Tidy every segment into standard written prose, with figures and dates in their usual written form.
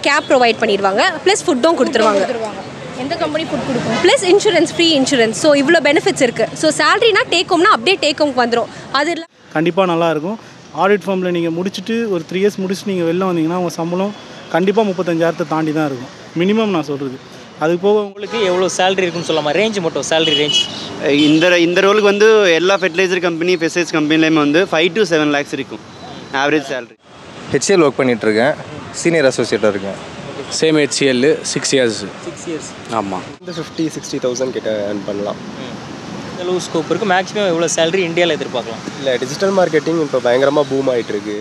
Gap provide பண்ணிடுவாங்க, plus ஃபுட்டும் கொடுத்துருவாங்க. எந்த கம்பெனி ஃபுட் கொடுக்கும்? Plus insurance, free insurance. So இவ்வளோ பெனிஃபிட்ஸ் இருக்குது. ஸோ சேலரினா டேக் ஹோம்னா அப்படியே டேக் ஹோம்க்கு வந்துடும். அது இல்லை கண்டிப்பாக நல்லாயிருக்கும். ஆடிட் ஃபார்மில் நீங்கள் முடிச்சுட்டு ஒரு 3 இயர்ஸ் முடிச்சுட்டு நீங்கள் வெளில வந்தீங்கன்னா உங்கள் சம்பளம் கண்டிப்பாக 35,000 தாண்டி தான் இருக்கும் மினிமம். நான் சொல்கிறது அது போக உங்களுக்கு எவ்வளோ சேலரி இருக்குன்னு சொல்லாமல் ரேஞ்ச் மட்டும் சேலரி ரேஞ்ச். இந்த ரோலுக்கு வந்து எல்லா ஃபெர்டிலைசர் கம்பெனி, பெஸ்டிசைட்ஸ் கம்பெனிலையுமே வந்து 5 to 7 lakhs இருக்கும் ஆவரேஜ் சேலரி. ஹெச்எல் ஒர்க் பண்ணிகிட்ருக்கேன், சீனியர் அசோசியேட்டாக இருக்கேன். Same HCL 6 years. ஆமாம், இந்த 50-60,000 கிட்ட earn பண்ணலாம். எவ்வளோ ஸ்கோப் இருக்குது? மேக்ஸிமம் எவ்வளோ சேலரி இந்தியாவில் எதிர்பார்க்கலாம்? இல்லை, டிஜிட்டல் மார்க்கெட்டிங் இப்போ பயங்கரமாக பூம் ஆகிட்டுருக்கு.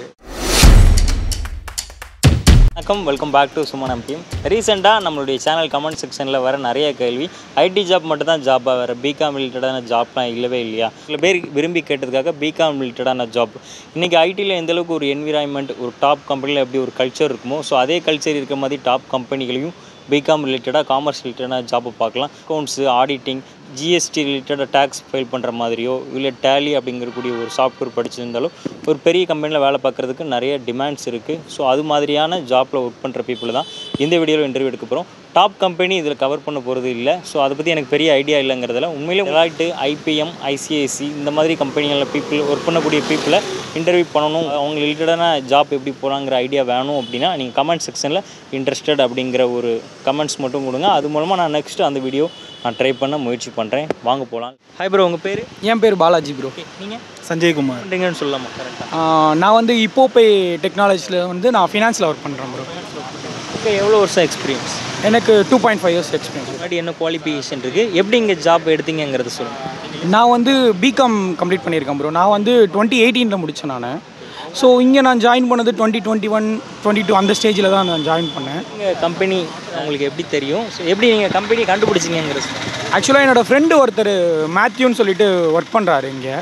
வணக்கம், welcome back to Suman MBM. ரீசெண்டாக நம்மளுடைய சேனல் கமெண்ட் செக்ஷனில் வர நிறைய கேள்வி, ஐடி ஜாப் மட்டும் தான் ஜாப்பாக, வேறு பிகாம் ரிலேட்டடான ஜாப்லாம் இல்லவே இல்லையா? சில பேர் விரும்பி கேட்டதுக்காக பிகாம் ரிலேட்டடான ஜாப். இன்றைக்கி ஐடியில் எந்தளவுக்கு ஒரு என்விரான்மெண்ட், ஒரு டாப் கம்பெனியில் எப்படி ஒரு கல்ச்சர் இருக்குமோ, ஸோ அதே கல்ச்சர் இருக்கிற மாதிரி டாப் கம்பெனிகளையும் பிகாம் ரிலேட்டடாக, காமர்ஸ் ரிலேட்டடான ஜாப்பை பார்க்கலாம். அக்கௌண்ட்ஸு, ஆடிட்டிங், ஜிஎஸ்டி ரிலேட்டடாக டேக்ஸ் ஃபைல் பண்ணுற மாதிரியோ, இல்லை டேலி அப்படிங்கிறக்கூடிய ஒரு சாஃப்ட்வேர் படிச்சிருந்தாலும் ஒரு பெரிய கம்பெனியில் வேலை பார்க்குறதுக்கு நிறைய டிமாண்ட்ஸ் இருக்குது. ஸோ அது மாதிரியான ஜாப்பில் ஒர்க் பண்ணுற பீப்புள் தான் இந்த வீடியோவில் இன்டர்வியூ எடுக்க போகிறோம். டாப் கம்பெனி இதில் கவர் பண்ண போகிறது இல்லை. ஸோ அதை பற்றி எனக்கு பெரிய ஐடியா இல்லைங்கிறதுல உண்மையிலே டெலாய்ட், IBM, ICICI இந்த மாதிரி கம்பெனிகளில் பீப்புள் ஒர்க் பண்ணக்கூடிய பீப்புளை இன்டர்வியூ பண்ணணும், அவங்க ரிலேட்டடான ஜாப் எப்படி போகலாங்கிற ஐடியா வேணும் அப்படின்னா நீங்கள் கமெண்ட் செக்ஷனில் இன்ட்ரெஸ்டட் அப்படிங்கிற ஒரு கமெண்ட்ஸ் மட்டும் கொடுங்க. அது மூலமாக நான் நெக்ஸ்ட்டு அந்த வீடியோ நான் ட்ரை பண்ண முயற்சி பண்ணுறேன். வாங்க போகலாம். ஹாய் ப்ரோ, உங்கள் பேர்? என் பேர் பாலாஜி ப்ரோ. நீங்கள்? சஞ்சய்குமார். பண்ணுறீங்கன்னு சொல்லலாமா? கரெக்டாக. நான் வந்து இப்போபே டெக்னாலஜியில் வந்து நான் ஃபினான்ஸில் ஒர்க் பண்ணுறேன் ப்ரோ. ஓகே, எவ்வளோ வருஷம் எக்ஸ்பீரியன்ஸ்? எனக்கு 2.5 years எக்ஸ்பீரியன்ஸ். முன்னாடி என்ன குவாலிஃபிகேஷன் இருக்குது, எப்படி இங்கே ஜாப் எடுத்தீங்கிறது சொல்லுங்கள். நான் வந்து பிகாம் கம்ப்ளீட் பண்ணியிருக்கேன் ப்ரோ. நான் வந்து 2018 முடித்தேன் நான். ஸோ இங்கே நான் ஜாயின் பண்ணது 2021, 22 அந்த ஸ்டேஜில் தான் நான் ஜாயின் பண்ணேன். நீங்கள் கம்பெனி உங்களுக்கு எப்படி தெரியும்? ஸோ எப்படி நீங்கள் கம்பெனி கண்டுபிடிச்சிங்கிறது? ஆக்சுவலாக என்னோடய ஃப்ரெண்டு ஒருத்தர் மேத்யூன்னு சொல்லிட்டு ஒர்க் பண்ணுறாரு இங்கே.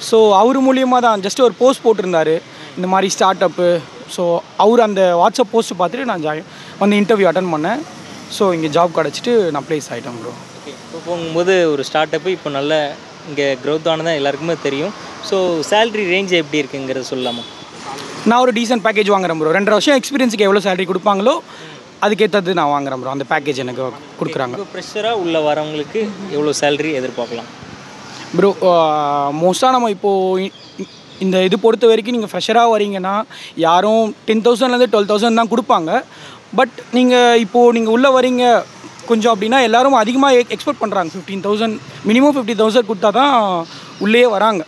ஸோ அவர் மூலியமாக தான் ஜஸ்ட் ஒரு போஸ்ட் போட்டிருந்தார் இந்த மாதிரி ஸ்டார்ட் அப்பு. ஸோ அவர் அந்த வாட்ஸ்அப் போஸ்ட்டு பார்த்துட்டு நான் வந்து இன்டர்வியூ அட்டன் பண்ணேன். ஸோ இங்கே ஜாப் கிடச்சிட்டு நான் ப்ளேஸ் ஆகிட்டேன் ப்ரோ. ஓகே, இப்போ போகும்போது ஒரு ஸ்டார்ட் அப்பு இப்போ நல்ல இங்கே க்ரோத் ஆனதான் எல்லாருக்குமே தெரியும். ஸோ சேலரி ரேஞ்ச் எப்படி இருக்குங்கிறத சொல்லலாமா? நான் ஒரு டீசென்ட் பேக்கேஜ் வாங்குறேன் ப்ரோ. 2 வருஷம் எக்ஸ்பீரியன்ஸுக்கு எவ்வளோ சேலரி கொடுப்பாங்களோ அதுக்கேற்றது நான் வாங்குறேன் ப்ரோ. அந்த பேக்கேஜ் எனக்கு கொடுக்குறாங்க. இப்போ ஃப்ரெஷராக உள்ள வரவங்களுக்கு எவ்வளோ சேலரி எதிர்பார்க்கலாம் ப்ரோ? மோஸ்ட்டாக நம்ம இப்போது இந்த இது பொறுத்த வரைக்கும் நீங்கள் ஃப்ரெஷராக வரீங்கன்னா யாரும் 10,000லேருந்து 12,000 தான் கொடுப்பாங்க. பட் நீங்கள் உள்ளே வரீங்க கொஞ்சம் அப்படின்னா எல்லோரும் அதிகமாக எக்ஸ்பெக்ட் பண்ணுறாங்க. 15,000 மினிமம் 50,000 கொடுத்தா தான் உள்ளே வராங்க.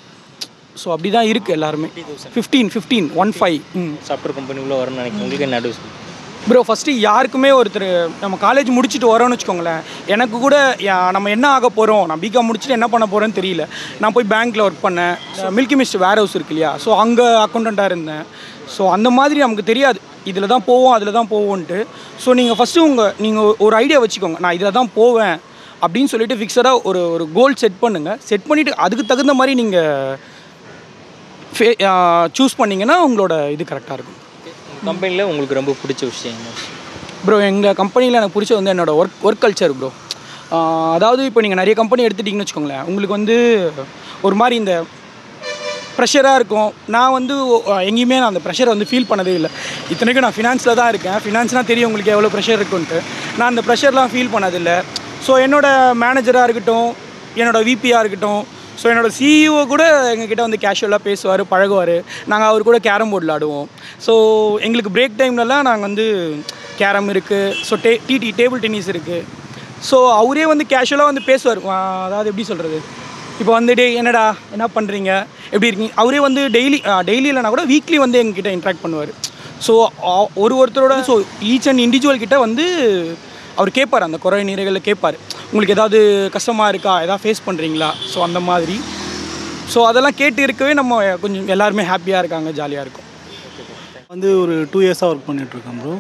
ஸோ அப்படி தான் இருக்குது எல்லாருமே. 15 சாஃப்ட்வேர் கம்பெனி உள்ள வரணும்னு நினைக்கிறேன். உங்களுக்கு என்ன அட்வைஸ் ப்ரோ? ஃபஸ்ட்டு யாருக்குமே ஒருத்தர் நம்ம காலேஜ் முடிச்சுட்டு வரோன்னு வச்சுக்கோங்களேன், எனக்கு கூட நம்ம என்ன ஆக போகிறோம், நான் பிகாம் முடிச்சுட்டு என்ன பண்ண போகிறேன்னு தெரியல. நான் போய் பேங்க்கில் ஒர்க் பண்ணேன், மில்கி மிஸ்ட் வேர் ஹவுஸ் இருக்கு இல்லையா, ஸோ அங்கே அக்கௌண்டண்ட்டாக இருந்தேன். ஸோ அந்த மாதிரி நமக்கு தெரியாது இதில் தான் போவோம் அதில் தான் போவோன்ட்டு. ஸோ நீங்கள் ஃபஸ்ட்டு நீங்கள் ஒரு ஐடியா வச்சுக்கோங்க, நான் இதில் தான் போவேன் அப்படின்னு சொல்லிட்டு ஃபிக்ஸடாக ஒரு கோல் செட் பண்ணுங்கள். செட் பண்ணிவிட்டு அதுக்கு தகுந்த மாதிரி நீங்கள் சூஸ் பண்ணிங்கன்னா உங்களோட இது கரெக்டாக இருக்கும். கம்பெனியில் உங்களுக்கு ரொம்ப பிடிச்ச விஷயம் ப்ரோ? எங்கள் கம்பெனியில் எனக்கு பிடிச்ச வந்து என்னோடய ஒர்க் கல்ச்சர் ப்ரோ. அதாவது இப்போ நீங்கள் நிறைய கம்பெனி எடுத்துட்டிங்கன்னு வச்சுக்கோங்களேன், உங்களுக்கு வந்து ஒரு மாதிரி இந்த ப்ரெஷராக இருக்கும். நான் வந்து எங்கேயுமே நான் அந்த ப்ரெஷரை வந்து ஃபீல் பண்ணதே இல்லை. இத்தனைக்கும் நான் ஃபினான்ஸில் தான் இருக்கேன். ஃபினான்ஸ்னால் தெரியும் உங்களுக்கு எவ்வளோ ப்ரெஷர் இருக்குன்ட்டு. நான் அந்த ப்ரெஷர்லாம் ஃபீல் பண்ணதில்லை. ஸோ என்னோடய மேனேஜராக இருக்கட்டும், என்னோடய விபியாக இருக்கட்டும், ஸோ என்னோடய சிஇஓ கூட எங்ககிட்ட வந்து கேஷுவலாக பேசுவார், பழகுவார். நாங்கள் அவர் கூட கேரம் போர்டில் ஆடுவோம். ஸோ எங்களுக்கு பிரேக் டைம்லலாம் நாங்கள் வந்து கேரம் இருக்குது, ஸோ டேபிள் டென்னிஸ் இருக்குது. ஸோ அவரே வந்து கேஷுவலாக வந்து பேசுவார். அதாவது எப்படி சொல்கிறது, இப்போ வந்து என்னடா என்ன பண்ணுறீங்க, எப்படி இருக்கீங்க, அவரே வந்து டெய்லி இல்லைனா கூட வீக்லி வந்து எங்ககிட்ட இன்ட்ராக்ட் பண்ணுவார். ஸோ ஒருத்தரோட ஸோ ஈச் அண்ட் இண்டிவிஜுவல் கிட்ட வந்து அவர் கேட்பார், அந்த குறை நிறைகளில் கேட்பார், உங்களுக்கு ஏதாவது கஷ்டமாக இருக்கா, எதாவது ஃபேஸ் பண்ணுறீங்களா, ஸோ அந்த மாதிரி. ஸோ அதெல்லாம் கேட்டு இருக்கவே நம்ம கொஞ்சம் எல்லாருமே ஹாப்பியாக இருக்காங்க, ஜாலியாக இருக்கும். வந்து ஒரு 2 years ஒர்க் பண்ணிகிட்ருக்கேன் ப்ரோ.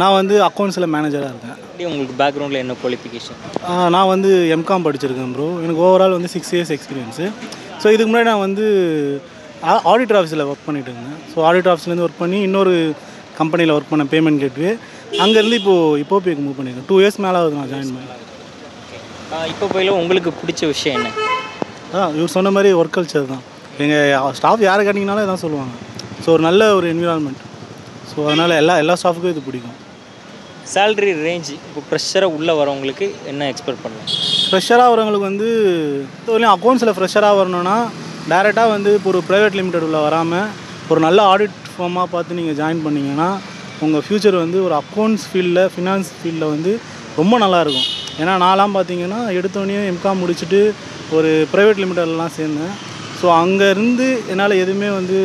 நான் வந்து அக்கௌண்ட்ஸில் மேனேஜராக இருக்கேன். உங்களுக்கு பேக்ரவுண்டில் என்ன குவாலிஃபிகேஷன்? நான் வந்து எம்காம் படிச்சிருக்கேன் ப்ரோ. எனக்கு ஓவரால் வந்து 6 years எக்ஸ்பீரியன்ஸு. ஸோ இதுக்கு முன்னாடி நான் வந்து ஆடிட்டர் ஆஃபீஸில் ஒர்க் பண்ணிகிட்டு இருந்தேன். ஸோ ஆடிட்டர் ஆஃபீஸ்லேருந்து ஒர்க் பண்ணி இன்னொரு கம்பெனியில் ஒர்க் பண்ணேன், பேமெண்ட் கேட்வே. அங்கேருந்து இப்போபேக்கு மூவ் பண்ணியிருக்கேன். 2 years மேலே ஆகுது நான் ஜாயின் பண்ணி. இப்போ போயில உங்களுக்கு பிடிச்ச விஷயம் என்ன? இவர் சொன்ன மாதிரி ஒர்க் கல்ச்சர் தான். எங்கள் ஸ்டாஃப் யாரை கேட்டிங்கனாலும் இதான் சொல்லுவாங்க. ஸோ ஒரு நல்ல ஒரு என்விரான்மெண்ட். ஸோ அதனால் எல்லா ஸ்டாஃபுக்கும் இது பிடிக்கும். சேலரி ரேஞ்ச் இப்போ ப்ரெஷராக உள்ளே வரவங்களுக்கு என்ன எக்ஸ்பெக்ட் பண்ணலாம்? ஃப்ரெஷராக வரவங்களுக்கு வந்து இதுவரையும் அக்கௌண்ட்ஸில் ஃப்ரெஷராக வரணும்னா டேரெக்டாக வந்து இப்போ ஒரு ப்ரைவேட் லிமிடெட் உள்ள வராமல் ஒரு நல்ல ஆடிட் ஃபார்மாக பார்த்து நீங்கள் ஜாயின் பண்ணிங்கன்னா உங்கள் ஃப்யூச்சர் வந்து ஒரு அக்கௌண்ட்ஸ் ஃபீல்டில் ஃபினான்ஸ் ஃபீல்டில் வந்து ரொம்ப நல்லாயிருக்கும். ஏன்னா நான்லாம் பார்த்தீங்கன்னா எடுத்தோடனே எம்காம் முடிச்சுட்டு ஒரு ப்ரைவேட் லிமிடெட்லாம் சேர்ந்தேன். ஸோ அங்கேருந்து என்னால் எதுவுமே வந்து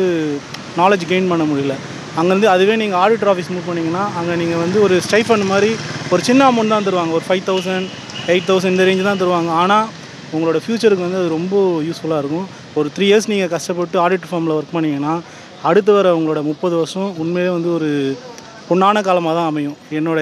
நாலேஜ் கெயின் பண்ண முடியல. அங்கேருந்து அதுவே நீங்கள் ஆடிட்டர் ஆஃபீஸ் மூவ் பண்ணிங்கன்னா அங்கே நீங்கள் வந்து ஒரு ஸ்டைஃபண்ட் மாதிரி ஒரு சின்ன அமௌண்ட் தான் தருவாங்க, ஒரு 5,000 8,000 இந்த ரேஞ்சு தான் தருவாங்க. ஆனால் உங்களோட ஃப்யூச்சருக்கு வந்து அது ரொம்ப யூஸ்ஃபுல்லாக இருக்கும். ஒரு 3 இயர்ஸ் நீங்கள் கஷ்டப்பட்டு ஆடிட் ஃபார்மில் ஒர்க் பண்ணிங்கன்னா அடுத்து வர உங்களோட 30 வருஷம் உண்மையிலே வந்து ஒரு பொன்னான காலமாக தான் அமையும்.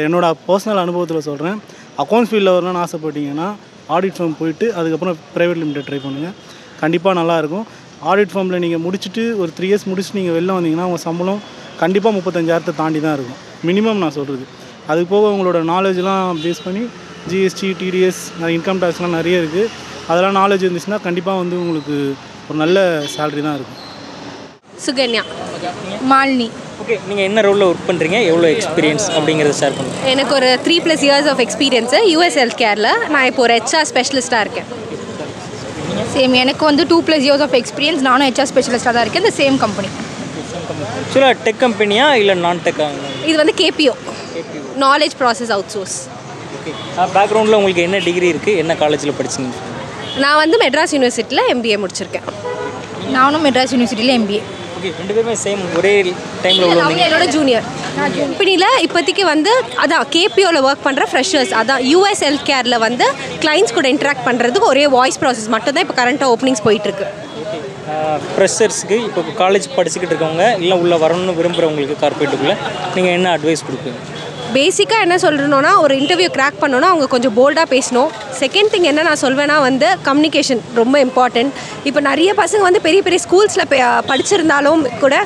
என்னோட பர்சனல் அனுபவத்தில் சொல்கிறேன். அக்கௌண்ட்ஸ் ஃபீல்டில் வரணும்னு ஆசைப்பட்டீங்கன்னா ஆடிட் ஃபார்ம் போயிட்டு அதுக்கப்புறம் ப்ரைவேட் லிமிடெட் ட்ரை பண்ணுங்கள், கண்டிப்பாக நல்லாயிருக்கும். ஆடிட் ஃபார்மில் நீங்கள் முடிச்சுட்டு ஒரு 3 இயர்ஸ் முடிச்சுட்டு நீங்கள் வெளில வந்தீங்கன்னா உங்கள் சம்பளம் கண்டிப்பாக 35,000 தாண்டி தான் இருக்கும் மினிமம் நான் சொல்கிறது. அது போக உங்களோட நாலேஜ்லாம் பேஸ் பண்ணி ஜிஎஸ்டி, டிடிஎஸ், இன்கம் டேக்ஸ்லாம் நிறைய இருக்குது. அதெல்லாம் நாலேஜ் இருந்துச்சுன்னா கண்டிப்பாக வந்து உங்களுக்கு ஒரு நல்ல சேலரி தான் இருக்கும். சுகன்யா. மாலினி. ஓகே, நீங்கள் என்ன ரோலில் ஒர்க் பண்ணுறீங்க, எவ்வளோ எக்ஸ்பீரியன்ஸ் அப்படிங்கிறத ஷேர் பண்ணுங்கள். எனக்கு ஒரு 3+ years of experience US health கேரில். நான் இப்போ ஒரு HR ஸ்பெஷலிஸ்ட்டாக இருக்கேன். சேம், எனக்கு வந்து 2+ இயர்ஸ் ஆஃப் எக்ஸ்பீரியன்ஸ். நானும் HR ஸ்பெஷலிஸ்ட்டாக தான் இருக்கேன், இந்த சேம் கம்பெனி. ஆக்சுவலாக டெக் கம்பெனியா இல்லை நான் டெக்காக? இது வந்து KPO, knowledge process out source. Okay, பேக்ரவுண்டில் உங்களுக்கு என்ன டிகிரி இருக்குது, என்ன காலேஜில் படிச்சிங்க? நான் வந்து மெட்ராஸ் யூனிவர்சிட்டியில் MBA முடிச்சிருக்கேன். நானும் மெட்ராஸ் யூனிவர்சிட்டியில் MBA. ஓகே, 2 பேருமே சேம் ஒரே டைமில் உள்ள? அவங்க என்னோட ஜூனியர். கம்பெனியில் இப்போதைக்கு வந்து அதான் KPOவில் ஒர்க் பண்ணுற ஃப்ரெஷர்ஸ், அதான் யூஎஸ் ஹெல்த் கேரில் வந்து கிளைண்ட்ஸ் கூட இன்ட்ராக்ட் பண்ணுறதுக்கு ஒரே வாய்ஸ் ப்ராசஸ் மட்டும் தான் இப்போ கரண்ட்டாக ஓப்பனிங்ஸ் போயிட்டுருக்கு. ஃப்ரெஷர்ஸ்க்கு இப்போ காலேஜ் படிச்சுக்கிட்டு இருக்கவங்க இல்லை உள்ளே வரணும்னு விரும்புகிறவங்களுக்கு கார்பரேட்டுக்குள்ளே நீங்கள் என்ன அட்வைஸ் கொடுப்பீங்க? பேசிக்காக என்ன சொல்கிறேன்னா, ஒரு இன்டர்வியூ கிராக் பண்ணோன்னா அவங்க கொஞ்சம் போல்டாக பேசணும். செகண்ட் திங் என்ன நான் சொல்வேன்னா வந்து கம்யூனிகேஷன் ரொம்ப இம்பார்ட்டண்ட். இப்போ நிறைய பசங்க வந்து பெரிய பெரிய ஸ்கூல்ஸில் படிச்சிருந்தாலும் கூட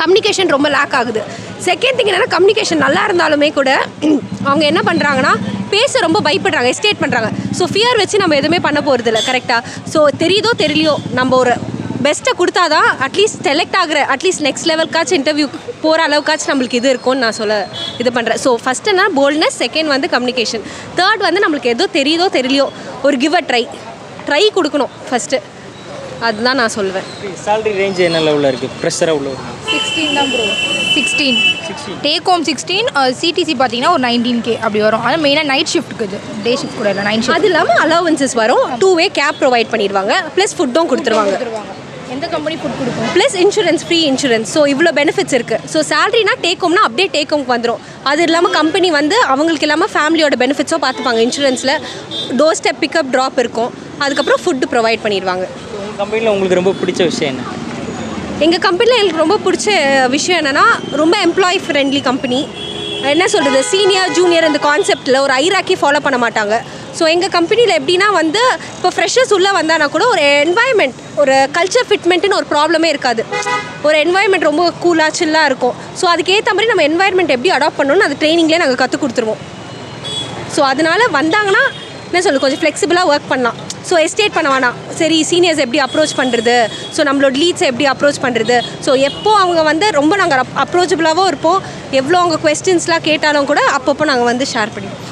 கம்யூனிகேஷன் ரொம்ப லேக் ஆகுது. செகண்ட் திங் என்னென்னா, கம்யூனிகேஷன் நல்லா இருந்தாலுமே கூட அவங்க என்ன பண்ணுறாங்கன்னா பேச ரொம்ப பயப்படுறாங்க, எஸ்டேட் பண்ணுறாங்க. ஸோ ஃபியர் வச்சு நம்ம எதுவுமே பண்ண போகிறது இல்லை. கரெக்டாக ஸோ தெரியுதோ தெரியலையோ நம்ம ஒரு பெஸ்ட்டை கொடுத்தா தான் அட்லீஸ்ட் செலக்ட் ஆகிற அட்லீஸ்ட் நெக்ஸ்ட் லெவலுக்காச்சும் இன்டர்வியூ போகிற அளவுக்காச்சும் நம்மளுக்கு இது இருக்கும்னு நான் சொல்ல இது பண்ணுறேன். ஸோ ஃபஸ்ட் என்ன போல்ட்னஸ், செகண்ட் வந்து கம்யூனிகேஷன், தேர்ட் வந்து நம்மளுக்கு எதோ தெரியுதோ தெரியலையோ ஒரு கிவ் அ ட்ரை கொடுக்கணும் ஃபஸ்ட்டு. அதுதான் நான் சொல்லுவேன். சேலரி ரேஞ்ச் என்ன லெவலில் இருக்குது? ப்ரெஷராக உள்ள 16 தான் ப்ரோ. 16 take home 16. CTC பார்த்தீங்கன்னா ஒரு 19K அப்படி வரும். ஆனால் மெயினாக நைட் ஷிஃப்ட்டுக்கு இது, டே ஷிஃப்ட் கூட இல்லை, நைட் ஷிஃப்ட். அது இல்லாமல் அலவன்சஸ் வரும், 2-way கேப் ப்ரொவைட் பண்ணிடுவாங்க, ப்ளஸ் ஃபுட்டும் கொடுத்துருவாங்க. எந்த கம்பெனி ஃபுட் கொடுக்கும்? Plus insurance, free insurance. So இவ்வளோ பெனிஃபிட்ஸ் இருக்குது. ஸோ சேலரினா டேக் ஹோம்னா அப்படியே டேக் ஹோம்க்கு வந்துடும். அது இல்லாமல் கம்பெனி வந்து அவங்களுக்கு இல்லாமல் ஃபேமிலியோட பெனிஃபிட்ஸும் பார்த்துப்பாங்க. இன்சூரன்ஸில் டோர் ஸ்டெப் பிக்கப் ட்ராப் இருக்கும், அதுக்கப்புறம் ஃபுட்டு ப்ரொவைட் பண்ணிடுவாங்க. உங்கள் கம்பெனியில் உங்களுக்கு ரொம்ப பிடிச்ச விஷயம் என்ன? எங்கள் கம்பெனியில் எனக்கு ரொம்ப பிடிச்ச விஷயம் என்னென்னா, ரொம்ப எம்ப்ளாயி ஃப்ரெண்ட்லி கம்பெனி. என்ன சொல்கிறது, சீனியர் ஜூனியர் இந்த கான்செப்டில் ஒரு ஐராக்கி ஃபாலோ பண்ண மாட்டாங்க. ஸோ எங்கள் கம்பெனியில் எப்படின்னா வந்து இப்போ ஃப்ரெஷர்ஸ் உள்ளே வந்தானா கூட ஒரு என்வாயன்மெண்ட், ஒரு கல்ச்சர் ஃபிட்மெண்ட்டுன்னு ஒரு ப்ராப்ளமே இருக்காது. ஒரு என்வாயன்மெண்ட் ரொம்ப கூலாக சில்லாக இருக்கும். ஸோ அதுக்கேற்ற மாதிரி நம்ம என்வாயன்மெண்ட் எப்படி அடாப்ட் பண்ணணும்னு அது ட்ரைனிங்லேயே நாங்கள் கற்றுக் கொடுத்துருவோம். ஸோ அதனால் வந்தாங்கன்னா என்ன சொல்லு கொஞ்சம் ஃப்ளெக்சிபிளாக ஒர்க் பண்ணலாம். ஸோ எஸ்டேட் பண்ண வேணாம், சரி சீனியர்ஸ் எப்படி அப்ரோச் பண்ணுறது, ஸோ நம்மளோட லீட்ஸை எப்படி அப்ரோச் பண்ணுறது. ஸோ எப்போ அவங்க வந்து ரொம்ப நாங்கள் அப்ரோச்சபிளாகவும் இருப்போம். எவ்வளோ அவங்க கொஸ்டின்ஸ்லாம் கேட்டாலும் கூட அப்பப்போ நாங்கள் வந்து ஷேர் பண்ணிடுவோம்.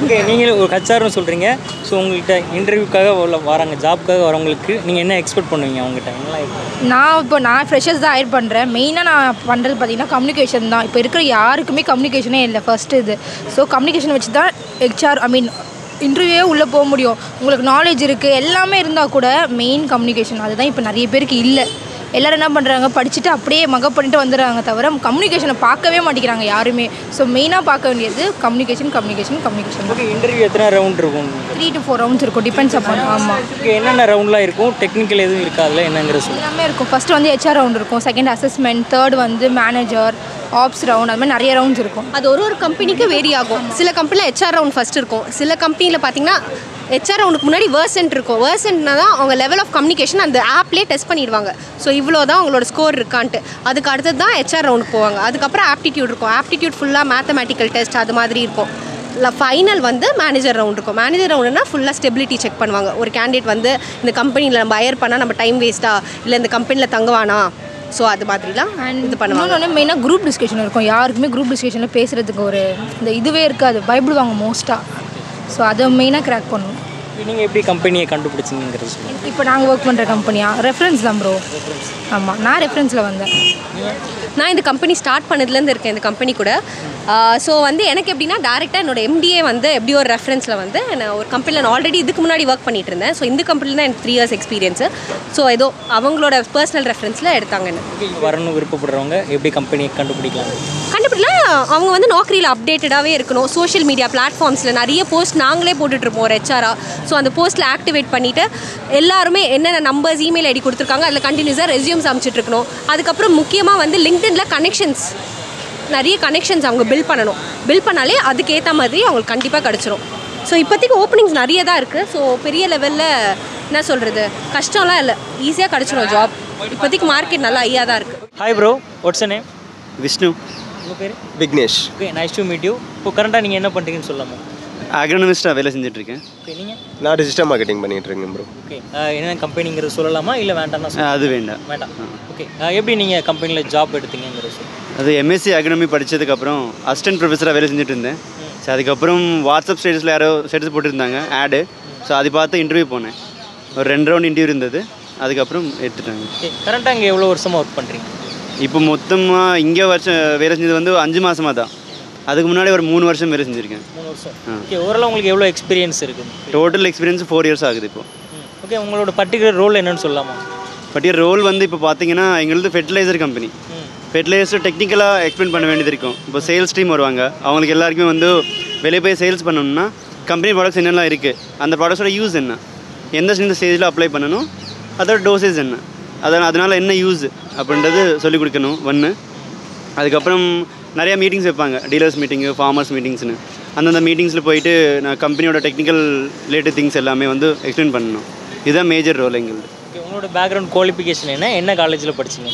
ஓகே, நீங்களும் ஒரு ஹெச்ஆர்னு சொல்கிறீங்க. ஸோ உங்கள்கிட்ட இன்டர்வியூக்காக வராங்க, ஜாப்க்காக வரவங்களுக்கு நீங்கள் என்ன எக்ஸ்பெக்ட் பண்ணுவீங்க அவங்ககிட்ட? நான் ஃப்ரெஷர்ஸ் தான் ஹையர் பண்ணுறேன். மெயினாக நான் பண்ணுறது பார்த்திங்கன்னா கம்யூனிகேஷன் தான். இப்போ இருக்கிற யாருக்குமே கம்யூனிகேஷனே இல்லை ஃபஸ்ட்டு இது. ஸோ கம்யூனிகேஷன் வச்சு தான் இன்டர்வியூவே உள்ளே போக முடியும். உங்களுக்கு நாலேஜ் இருக்குது எல்லாமே இருந்தால் கூட மெயின் கம்யூனிகேஷன், அதுதான் இப்போ நிறைய பேருக்கு இல்லை. எல்லோரும் என்ன பண்ணுறாங்க, படிச்சுட்டு அப்படியே மகப் பண்ணிட்டு வந்துடுறாங்க, தவிர கம்யூனிகேஷனை பார்க்கவே மாட்டேங்கிறாங்க யாருமே. ஸோ மெயினாக பார்க்க வேண்டியது கம்யூனிகேஷன். ஓகே, இன்டர்வியூ எத்தனை ரவுண்ட் இருக்கும்? 3 to 4 ரவுண்ட்ஸ் இருக்கும், டிபெண்ட்ஸ் அப்பான். ஆமாம். ஓகே, என்னென்ன ரவுண்ட்லாம் இருக்கும்? டெக்னிக்கல் எதுவும் இருக்காதுல, என்னங்கிற எல்லாமே இருக்கும். ஃபஸ்ட்டு வந்து HR ரவுண்ட் இருக்கும், செகண்ட் அசஸ்மெண்ட், தேர்ட் வந்து மேனேஜர், ஆப்ஸ் ரவுண்ட், அது மாதிரி நிறைய ரவுண்ட்ஸ் இருக்கும். அது ஒரு கம்பெனிக்கு வேரி ஆகும். சில கம்பெனியில் HR ரவுண்ட் ஃபஸ்ட் இருக்கும். சில கம்பெனியில் பார்த்தீங்கன்னா HR ரவுண்டுக்கு முன்னாடி வேர்சன்ட் இருக்கும். வேர்சன்ட்னா தான் அவங்க லெவல் ஆஃப் கம்யூனிகேஷன் அந்த ஆப்லேயே டெஸ்ட் பண்ணிடுவாங்க. ஸோ இவ்வளோ தான் அவங்களோட ஸ்கோர் இருக்கான்ட்டு. அதுக்கு அடுத்தது தான் HR ரவுண்டுக்கு போவாங்க. அதுக்கப்புறம் ஆப்டிடியூட் இருக்கும். ஆப்டிடியூட் ஃபுல்லாக மேத்தமேட்டிக்கல் டெஸ்ட் அது மாதிரி இருக்கும். இல்லை ஃபைனல் வந்து மேனேஜர் ரவுண்ட் இருக்கும். மேனேஜர் ரவுண்டுனா ஃபுல்லாக ஸ்டெபிலிட்டி செக் பண்ணுவாங்க. ஒரு கேண்டிடேட் வந்து இந்த கம்பெனியில் நம்ம ஹையர் பண்ணால் நம்ம டைம் வேஸ்ட்டா, இல்லை இந்த கம்பெனியில் தங்குவானா, ஸோ அது மாதிரிலாம் இது பண்ணுவாங்க. இன்னொன்று மெயினாக குரூப் டிஸ்கஷன் இருக்கும். யாருக்குமே குரூப் டிஸ்கஷனில் பேசுகிறதுக்கு ஒரு இந்த இதுவே இருக்காது, பயப்படுவாங்க மோஸ்ட்டாக. ஸோ அதை மெயினாக கிராக் பண்ணணும். நீங்கள் எப்படி கம்பெனியை கண்டுபிடிச்சிங்கிறது சொல்லுங்கள். இப்போ நாங்கள் ஒர்க் பண்ணுற கம்பெனியா ரெஃபரன்ஸ் தான் ப்ரோ. ஆமாம், நான் ரெஃபரன்ஸில் வந்தேன். நான் இந்த கம்பெனி ஸ்டார்ட் பண்ணதுலேருந்து இருக்கேன் இந்த கம்பெனி கூட. ஸோ வந்து எனக்கு எப்படின்னா டேரெக்டாக என்னோடய எம்டிஏ வந்து எப்படி ஒரு ரெஃபரன்ஸில் வந்து நான் ஒரு கம்பெனியில் நான் ஆல்ரெடி இதுக்கு முன்னாடி ஒர்க் பண்ணிட்டு இருந்தேன். ஸோ இந்த கம்பெனியில் தான் எனக்கு 3 years எக்ஸ்பீரியன்ஸு. ஸோ ஏதோ அவங்களோட பர்சனல் ரெஃபரன்ஸில் எடுத்தாங்க என்ன. வரணும் விருப்பப்படுறவங்க எப்படி கம்பெனியை கண்டுபிடிக்கலாம்? அவங்க வந்து நாக்ரியில் அப்டேட்டடாகவே இருக்கணும். சோஷியல் மீடியா பிளாட்ஃபார்ம்ஸில் நிறைய போஸ்ட் நாங்களே போட்டுட்ருப்போம் ஒரு ஹெச்ஆராக. ஸோ அந்த போஸ்ட்டில் ஆக்டிவேட் பண்ணிவிட்டு எல்லாருமே என்னென்ன நம்பர்ஸ் இமெயில் ஐடி கொடுத்துருக்காங்க அதில் கண்டினியூஸாக ரெஸ்யூம்ஸ் அனுப்பிச்சிட்ருக்கணும். அதுக்கப்புறம் முக்கியமாக வந்து லிங்க்டின்ல கனெக்ஷன்ஸ், நிறைய கனெக்ஷன்ஸ் அவங்க பில்ட் பண்ணணும். பில்ட் பண்ணாலே அதுக்கேற்ற மாதிரி அவங்களுக்கு கண்டிப்பாக கிடச்சிரும். ஸோ இப்போதைக்கு ஓப்பனிங்ஸ் நிறைய தான் இருக்குது. ஸோ பெரிய லெவலில் என்ன சொல்கிறது, கஷ்டம்லாம் இல்லை, ஈஸியாக கிடச்சிரும் ஜாப். இப்போதைக்கு மார்க்கெட் நல்லா ஐயா தான் இருக்குது. Hi bro, what's name? Vishnu. உங்கள் பேர்? Vignesh. Okay, nice to meet you. இப்போ கரண்ட்டாக நீங்கள் என்ன பண்ணுறீங்கன்னு சொல்லாமா? அக்ரோனமிஸ்ட்டாக வேலை செஞ்சுட்ருக்கேன். ஓகே, நீங்கள்? நான் டிஜிட்டல் மார்க்கெட்டிங் பண்ணிகிட்டு இருக்கேன் ப்ரோ. ஓகே, என்ன கம்பெனிங்கிறது சொல்லலாமா இல்லை வேண்டாம்னா? அது வேண்டாம். ஓகே, எப்படி நீங்கள் கம்பெனியில் ஜாப் எடுத்தீங்கிறது சொல்லுங்கள். அது எம்எஸ்சி அக்ரோனமி படித்ததுக்கப்புறம் அசிஸ்டன்ட் ப்ரொஃபஸராக வேலை செஞ்சுட்டு இருந்தேன். ஸோ அதுக்கப்புறம் வாட்ஸ்அப் ஸ்டேட்டஸில் யாரோ ஸ்டேட்டஸ் போட்டுருந்தாங்க ஆடு. ஸோ அது பார்த்து இன்டர்வியூ போனேன். ஒரு 2 round இன்டர்வியூ இருந்தது. அதுக்கப்புறம் எடுத்துட்டாங்க. ஓகே, கரண்ட்டாக இங்கே எவ்வளோ வருஷமாக ஒர்க் பண்ணுறீங்க? இப்போ மொத்தமாக இங்கே வேலை செஞ்சது வந்து 5 மாதமாக தான். அதுக்கு முன்னாடி ஒரு 3 வருஷம் வேலை செஞ்சுருக்கேன். 3 வருஷம். ஓகே, ஓவரால் உங்களுக்கு எவ்வளோ எக்ஸ்பீரியன்ஸ் இருக்குது? டோட்டல் எக்ஸ்பீரியன்ஸ் 4 years ஆகுது இப்போ. ஓகே, உங்களோட பர்டிகுலர் ரோல் என்னன்னு சொல்லலாமா? பர்டிகுலர் ரோல் வந்து இப்போ பார்த்தீங்கன்னா எங்களது ஃபெர்டிலைசர் கம்பெனி. ஃபெர்டிலைசர் டெக்னிக்கலாக எக்ஸ்பிளைன் பண்ண வேண்டியது இருக்கும். இப்போ சேல்ஸ் டீம் வருவாங்க, அவங்களுக்கு எல்லாருக்குமே வந்து வெளியே போய் சேல்ஸ் பண்ணணும்னா கம்பெனி ப்ராடக்ட்ஸ் என்னெல்லாம் இருக்குது, அந்த ப்ராடக்ட்ஸோட யூஸ் என்ன, எந்த ஸ்டேஜில் அப்ளை பண்ணணும், அதோட டோசேஜ் என்ன, அதனால் என்ன யூஸ் அப்படின்றது சொல்லிக் கொடுக்கணும் ஒன்று. அதுக்கப்புறம் நிறையா மீட்டிங்ஸ் வைப்பாங்க, டீலர்ஸ் மீட்டிங்கு, ஃபார்மர்ஸ் மீட்டிங்ஸ்னு. அந்தந்த மீட்டிங்ஸில் போயிட்டு நான் கம்பெனியோட டெக்னிக்கல் ரிலேட்டட் திங்ஸ் எல்லாமே வந்து எக்ஸ்பிளைன் பண்ணணும். இதுதான் மேஜர் ரோல் எங்களுக்கு. உங்களோட பேக்ரவுண்ட் குவாலிஃபிகேஷன் என்ன காலேஜில் படிச்சிங்க?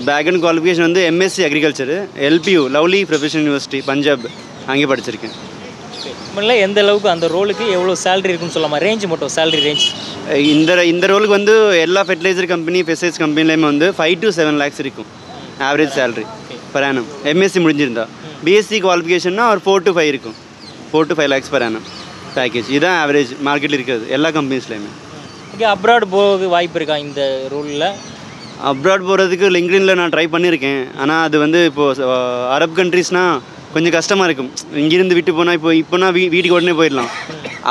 பேக்ரவுண்ட் குவாலிஃபிகேஷன் வந்து MSc agriculture, LPU lovely professional university Punjab, அங்கே படிச்சிருக்கேன். இல்லை எந்த அளவுக்கு அந்த ரோலுக்கு எவ்வளோ சேலரி இருக்குன்னு சொல்லாமா? ரேஞ்ச் மட்டும், சேலரி ரேஞ்ச். இந்த ரோலுக்கு வந்து எல்லா ஃபெர்டிலைசர் கம்பெனி பெஸ்டிசைட்ஸ் கம்பெனிலையுமே வந்து 5 to 7 lakhs இருக்கும் average salary per annum. MSc முடிஞ்சிருந்தா. பிஎஸ்சி குவாலிஃபிகேஷன்னா ஒரு 4 to 5 இருக்கும். 4 to 5 lakhs per annum package. இதுதான் ஆவரேஜ் மார்க்கெட்டில் இருக்கிறது எல்லா கம்பெனிஸ்லையுமே. ஓகே, அப்ராட் போக வாய்ப்பு இருக்கா இந்த ரோலில்? அப்ராட் போகிறதுக்கு லிங்க்டின்ல நான் ட்ரை பண்ணியிருக்கேன். ஆனால் அது வந்து இப்போது அரப் கண்ட்ரீஸ்னால் கொஞ்சம் கஷ்டமாக இருக்கும். இங்கேருந்து விட்டு போனால் இப்போனா வீட்டுக்கு உடனே போயிடலாம்.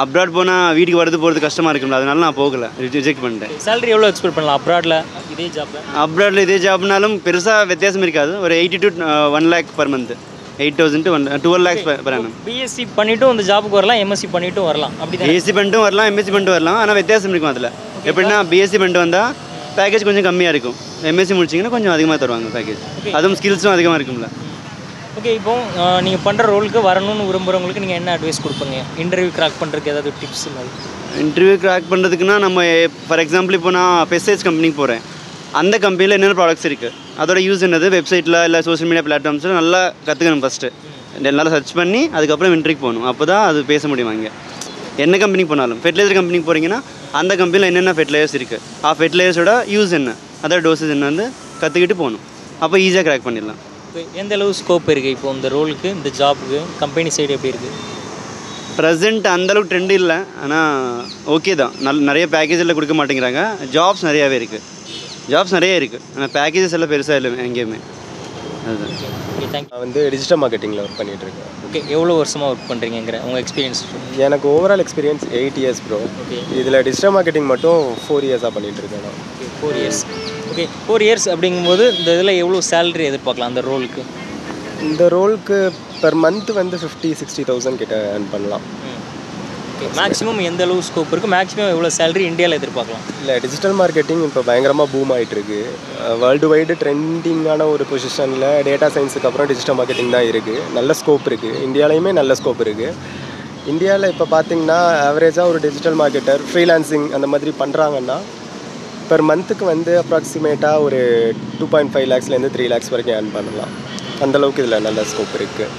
அப்ராட் போனால் வீட்டுக்கு வரது போகிறது கஷ்டமாக இருக்கும்ல, அதனால நான் போகலை, ரிஜெக்ட் பண்ணிட்டேன். சேலரி எவ்வளோ எக்ஸ்பெக்ட் பண்ணலாம் அப்ராடில் இதே ஜாப்பில்? அப்ராடில் இதே ஜாப்னாலும் பெருசாக வித்தியாசம் இருக்காது. ஒரு 80 to 1 lakh per month, 8,000 to 12 lakhs per annum. BSc பண்ணிவிட்டும் அந்த ஜாப்புக்கு வரலாம், எம்எஸ்சி பண்ணிவிட்டும் வரலாம். அப்படி பிஎஸ்சி பண்ணிட்டும் வரலாம், எம்எஸ்சி பண்ணிட்டு வரலாம். ஆனால் வித்தியாசம் இருக்கும் அதில். எப்படின்னா பிஎஸ்சி பண்ணிட்டு வந்தால் பேக்கேஜ் கொஞ்சம் கம்மியாக இருக்கும். எம்எஸ்சி முடிச்சிங்கன்னா கொஞ்சம் அதிகமாக தருவாங்க பேக்கேஜ். அதுவும் ஸ்கில்ஸும் அதிகமாக இருக்கும்ல. ஓகே, இப்போ நீங்கள் பண்ணுற ரோலுக்கு வரணும்னு விரும்புகிறவங்களுக்கு நீங்கள் என்ன அட்வைஸ் கொடுப்பீங்க? இன்டர்வியூ கிராக் பண்ணுறதுக்கு ஏதாவது டிப்ஸ் மாதிரி? இன்டர்வியூ கிராக் பண்ணுறதுக்குன்னா நம்ம ஃபார் எக்ஸாம்பிள் இப்போ நான் பெஸ்டிசைட்ஸ் கம்பெனிக்கு போகிறேன். அந்த கம்பெனியில் என்னென்ன ப்ராடக்ட்ஸ் இருக்குது, அதோட யூஸ் என்னது, வெப்சைட்டில் இல்லை சோஷியல் மீடியா பிளாட்ஃபார்ம்ஸில் நல்லா கற்றுக்கணும். ஃபஸ்ட்டு நல்லா சர்ச் பண்ணி அதுக்கப்புறம் இன்டர்வியூக்கு போகணும். அப்போ தான் அது பேச முடியும். அங்கே என்ன கம்பெனிக்கு போனாலும், ஃபெர்டிலைசர் கம்பெனிக்கு போகிறீங்கன்னா அந்த கம்பெனியில் என்னென்ன ஃபெர்டிலைசர்ஸ் இருக்குது, ஃபெர்டிலைசரோட யூஸ் என்ன, அதோட டோசேஜ் என்ன வந்து கற்றுக்கிட்டு போகணும். அப்போ ஈஸியாக கிராக் பண்ணிடலாம். எந்த அளவு ஸ்கோப் இருக்குது இப்போ இந்த ரோலுக்கு, இந்த ஜாப்புக்கு கம்பெனி சைடு எப்படி இருக்குது? ப்ரெசென்ட் அந்தளவுக்கு ட்ரெண்ட் இல்லை, ஆனால் ஓகே தான். நிறைய பேக்கேஜில் கொடுக்க மாட்டேங்கிறாங்க. ஜாப்ஸ் நிறையாவே இருக்குது, ஜாப்ஸ் நிறைய இருக்குது. ஆனால் பேக்கேஜஸ் எல்லாம் பெருசாக இல்லை எங்கேயுமே. அதுதான். நான் வந்து டிஜிட்டல் மார்க்கெட்டிங்கில் ஒர்க் பண்ணிகிட்ருக்கேன். ஓகே, எவ்வளோ வருஷமாக ஒர்க் பண்ணுறீங்கிற உங்கள் எக்ஸ்பீரியன்ஸ்? எனக்கு ஓவரால் எக்ஸ்பீரியன்ஸ் 8 years ப்ரோ. இதில் டிஜிட்டல் மார்க்கெட்டிங் மட்டும் 4 years பண்ணிகிட்ருக்கேன் நான். Okay, 4 years. ஓகே, 4 years அப்படிங்கும்போது இந்த இதில் எவ்வளோ சேலரி எதிர்பார்க்கலாம் அந்த ரோலுக்கு? இந்த ரோலுக்கு பெர் மந்த் வந்து 50-60,000 கிட்ட earn பண்ணலாம். மேக்ஸிமம் எந்த அளவு ஸ்கோப் இருக்குது, மேக்ஸிமம் எவ்வளோ சேலரி இந்தியாவில் எதிர்பார்க்கலாம்? இல்லை, டிஜிட்டல் மார்க்கெட்டிங் இப்போ பயங்கரமாக பூம் ஆகிட்டுருக்கு. வேர்ல்டு வைடு ட்ரெண்டிங்கான ஒரு பொசிஷனில் டேட்டா சயின்ஸுக்கு அப்புறம் டிஜிட்டல் மார்க்கெட்டிங் தான் இருக்குது. நல்ல ஸ்கோப் இருக்குது, இந்தியாலையுமே நல்ல ஸ்கோப் இருக்குது. இந்தியாவில் இப்போ பார்த்திங்கன்னா ஆவரேஜாக ஒரு டிஜிட்டல் மார்க்கெட்டர் ஃப்ரீலான்சிங் அந்த மாதிரி பண்ணுறாங்கன்னா பெர் மந்த்துக்கு வந்து அப்ராக்சிமேட்டாக ஒரு 2.5 lakhsலேருந்து 3 lakhs வரைக்கும் earn பண்ணலாம். அந்தளவுக்கு இதில் நல்ல ஸ்கோப் இருக்குது.